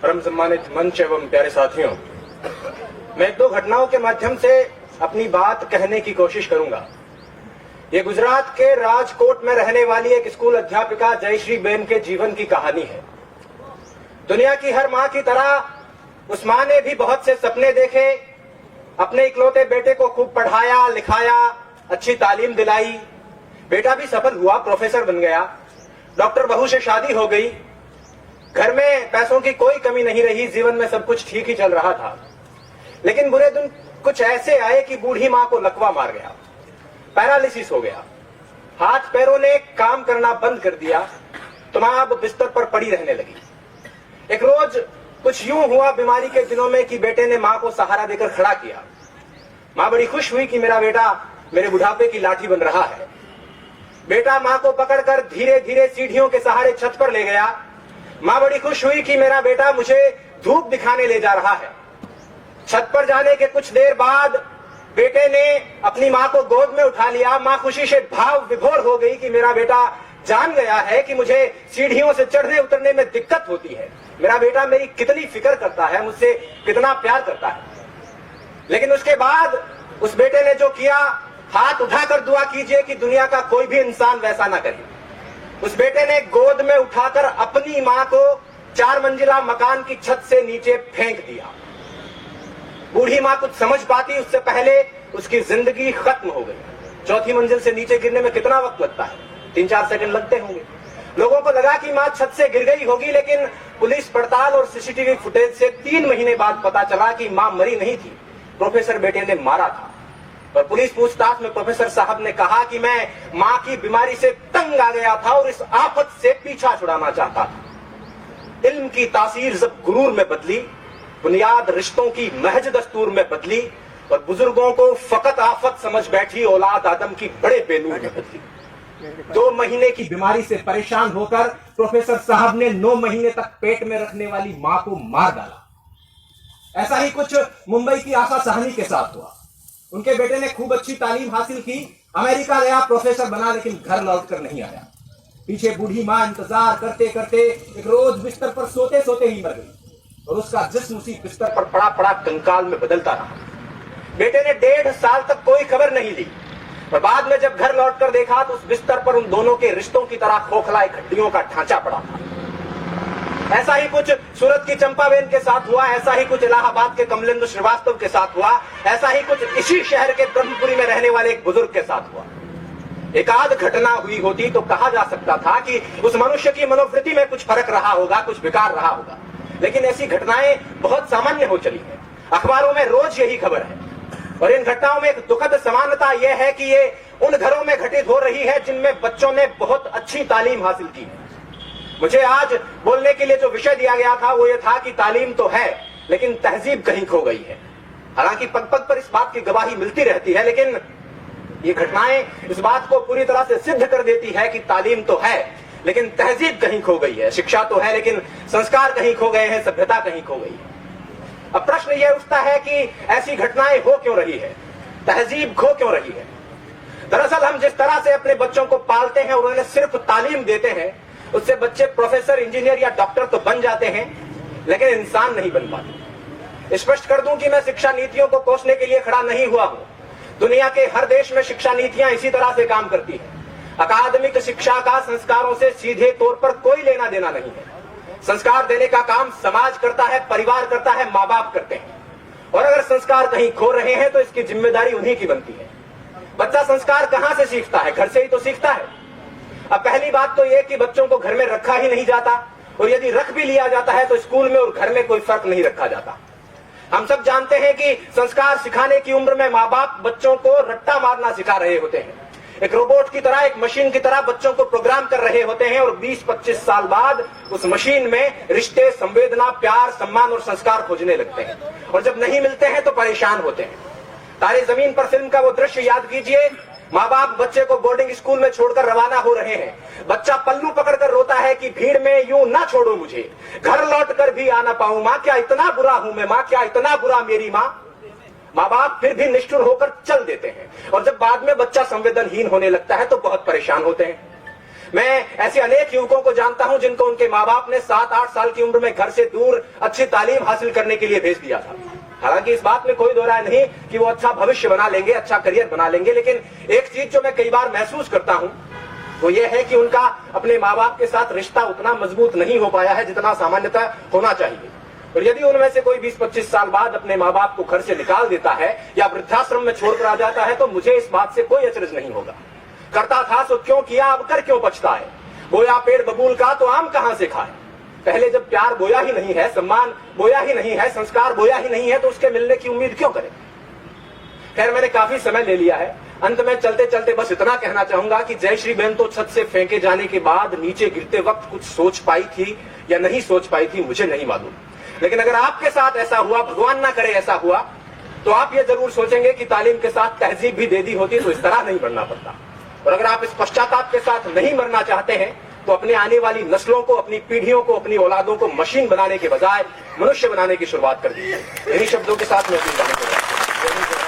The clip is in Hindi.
परम सम्मानित मंच एवं प्यारे साथियों, मैं एक दो घटनाओं के माध्यम से अपनी बात कहने की कोशिश करूंगा। ये गुजरात के राजकोट में रहने वाली एक स्कूल अध्यापिका जयश्री बेन के जीवन की कहानी है। दुनिया की हर मां की तरह उस मां ने भी बहुत से सपने देखे, अपने इकलौते बेटे को खूब पढ़ाया लिखाया, अच्छी तालीम दिलाई। बेटा भी सफल हुआ, प्रोफेसर बन गया, डॉक्टर बहू से शादी हो गई, घर में पैसों की कोई कमी नहीं रही, जीवन में सब कुछ ठीक ही चल रहा था। लेकिन बुरे दिन कुछ ऐसे आए कि बूढ़ी मां को लकवा मार गया, पैरालिसिस हो गया, हाथ पैरों ने काम करना बंद कर दिया, तो मां अब बिस्तर पर पड़ी रहने लगी। एक रोज कुछ यूं हुआ बीमारी के दिनों में कि बेटे ने मां को सहारा देकर खड़ा किया। मां बड़ी खुश हुई कि मेरा बेटा मेरे बुढ़ापे की लाठी बन रहा है। बेटा मां को पकड़कर धीरे धीरे सीढ़ियों के सहारे छत पर ले गया। मां बड़ी खुश हुई कि मेरा बेटा मुझे धूप दिखाने ले जा रहा है। छत पर जाने के कुछ देर बाद बेटे ने अपनी मां को गोद में उठा लिया। मां खुशी से भाव विभोर हो गई कि मेरा बेटा जान गया है कि मुझे सीढ़ियों से चढ़ने उतरने में दिक्कत होती है, मेरा बेटा मेरी कितनी फिक्र करता है, मुझसे कितना प्यार करता है। लेकिन उसके बाद उस बेटे ने जो किया, हाथ उठाकर दुआ कीजिए कि दुनिया का कोई भी इंसान वैसा ना करे। उस बेटे ने गोद में उठाकर अपनी मां को 4 मंजिला मकान की छत से नीचे फेंक दिया। बूढ़ी मां कुछ समझ पाती उससे पहले उसकी जिंदगी खत्म हो गई। 4थी मंजिल से नीचे गिरने में कितना वक्त लगता है? 3-4 सेकंड लगते होंगे। लोगों को लगा कि मां छत से गिर गई होगी, लेकिन पुलिस पड़ताल और सीसीटीवी फुटेज से 3 महीने बाद पता चला कि मां मरी नहीं थी, प्रोफेसर बेटे ने मारा था। और पुलिस पूछताछ में प्रोफेसर साहब ने कहा कि मैं मां की बीमारी से तंग आ गया था और इस आफत से पीछा छुड़ाना चाहता था। इल्म की तासीर जब गुरूर में बदली, बुनियाद रिश्तों की महज दस्तूर में बदली और बुजुर्गों को फकत आफत समझ बैठी औलाद आदम की बड़े बेनूर में बदली। 2 महीने की बीमारी से परेशान होकर प्रोफेसर साहब ने 9 महीने तक पेट में रखने वाली मां को मार डाला। ऐसा ही कुछ मुंबई की आशा साहनी के साथ हुआ। उनके बेटे ने खूब अच्छी तालीम हासिल की, अमेरिका गया, प्रोफेसर बना, लेकिन घर लौटकर नहीं आया। पीछे बूढ़ी मां इंतजार करते करते एक रोज बिस्तर पर सोते सोते ही मर गई और उसका जिस्म उसी बिस्तर पर पड़ा पड़ा कंकाल में बदलता रहा। बेटे ने 1.5 साल तक कोई खबर नहीं ली और बाद में जब घर लौटकर देखा तो उस बिस्तर पर उन दोनों के रिश्तों की तरह खोखला एक हड्डियों का ढांचा पड़ा था। ऐसा ही कुछ सूरत की चंपाबेन के साथ हुआ, ऐसा ही कुछ इलाहाबाद के कमलेंद्र श्रीवास्तव के साथ हुआ, ऐसा ही कुछ इसी शहर के ब्रह्मपुरी में रहने वाले एक बुजुर्ग के साथ हुआ। एक आध घटना हुई होती तो कहा जा सकता था कि उस मनुष्य की मनोवृत्ति में कुछ फर्क रहा होगा, कुछ विकार रहा होगा, लेकिन ऐसी घटनाएं बहुत सामान्य हो चली है। अखबारों में रोज यही खबर है और इन घटनाओं में एक दुखद समानता यह है कि ये उन घरों में घटित हो रही है जिनमें बच्चों ने बहुत अच्छी तालीम हासिल की है। मुझे आज बोलने के लिए जो विषय दिया गया था वो ये था कि तालीम तो है लेकिन तहजीब कहीं खो गई है। हालांकि पग पग पर इस बात की गवाही मिलती रहती है, लेकिन ये घटनाएं इस बात को पूरी तरह से सिद्ध कर देती है कि तालीम तो है लेकिन तहजीब कहीं खो गई है। शिक्षा तो है लेकिन संस्कार कहीं खो गए हैं, सभ्यता कहीं खो गई है। अब प्रश्न यह उठता है कि ऐसी घटनाएं हो क्यों रही है, तहजीब खो क्यों रही है? दरअसल हम जिस तरह से अपने बच्चों को पालते हैं और उन्हें सिर्फ तालीम देते हैं, उससे बच्चे प्रोफेसर, इंजीनियर या डॉक्टर तो बन जाते हैं लेकिन इंसान नहीं बन पाते। स्पष्ट कर दूं कि मैं शिक्षा नीतियों को कोसने के लिए खड़ा नहीं हुआ हूं। दुनिया के हर देश में शिक्षा नीतियां इसी तरह से काम करती हैं। अकादमिक शिक्षा का संस्कारों से सीधे तौर पर कोई लेना देना नहीं है। संस्कार देने का काम समाज करता है, परिवार करता है, माँ बाप करते हैं। और अगर संस्कार कहीं खो रहे हैं तो इसकी जिम्मेदारी उन्हीं की बनती है। बच्चा संस्कार कहां से सीखता है? घर से ही तो सीखता है। अब पहली बात तो यह कि बच्चों को घर में रखा ही नहीं जाता और यदि रख भी लिया जाता है तो स्कूल में और घर में कोई फर्क नहीं रखा जाता। हम सब जानते हैं कि संस्कार सिखाने की उम्र में माँ बाप बच्चों को रट्टा मारना सिखा रहे होते हैं। एक रोबोट की तरह, एक मशीन की तरह बच्चों को प्रोग्राम कर रहे होते हैं और 20-25 साल बाद उस मशीन में रिश्ते, संवेदना, प्यार, सम्मान और संस्कार खोजने लगते हैं और जब नहीं मिलते हैं तो परेशान होते हैं। तारे जमीन पर फिल्म का वो दृश्य याद कीजिए। माँ बाप बच्चे को बोर्डिंग स्कूल में छोड़कर रवाना हो रहे हैं। बच्चा पल्लू पकड़कर रोता है कि भीड़ में यूं ना छोड़ो मुझे, घर लौट कर भी आना पाऊं। माँ क्या इतना बुरा हूं मैं, माँ क्या इतना बुरा मेरी माँ। माँ बाप फिर भी निष्ठुर होकर चल देते हैं और जब बाद में बच्चा संवेदनहीन होने लगता है तो बहुत परेशान होते हैं। मैं ऐसे अनेक युवकों को जानता हूं जिनको उनके माँ बाप ने 7-8 साल की उम्र में घर से दूर अच्छी तालीम हासिल करने के लिए भेज दिया था। हालांकि इस बात में कोई दो राय नहीं कि वो अच्छा भविष्य बना लेंगे, अच्छा करियर बना लेंगे, लेकिन एक चीज जो मैं कई बार महसूस करता हूं वो ये है कि उनका अपने माँ बाप के साथ रिश्ता उतना मजबूत नहीं हो पाया है जितना सामान्यतः होना चाहिए। और यदि उनमें से कोई 20-25 साल बाद अपने माँ बाप को घर से निकाल देता है या वृद्धाश्रम में छोड़कर आ जाता है तो मुझे इस बात से कोई अचरज नहीं होगा। करता था सो क्यों किया, अब कर क्यों पछता है। बोया पेड़ बबूल का तो आम कहां से खाए। पहले जब प्यार बोया ही नहीं है, सम्मान बोया ही नहीं है, संस्कार बोया ही नहीं है तो उसके मिलने की उम्मीद क्यों करें। खैर मैंने काफी समय ले लिया है। अंत में चलते चलते बस इतना कहना चाहूंगा कि जयश्री बहन तो छत से फेंके जाने के बाद नीचे गिरते वक्त कुछ सोच पाई थी या नहीं सोच पाई थी मुझे नहीं मालूम, लेकिन अगर आपके साथ ऐसा हुआ, भगवान ना करे ऐसा हुआ, तो आप ये जरूर सोचेंगे कि तालीम के साथ तहजीब भी दे दी होती तो इस तरह नहीं बढ़ना पड़ता। और अगर आप इस पश्चाताप के साथ नहीं मरना चाहते हैं तो अपने आने वाली नस्लों को, अपनी पीढ़ियों को, अपनी औलादों को मशीन बनाने के बजाय मनुष्य बनाने की शुरुआत कर दीजिए। इन्हीं शब्दों के साथ मैं अपनी बात कर रहा हूं।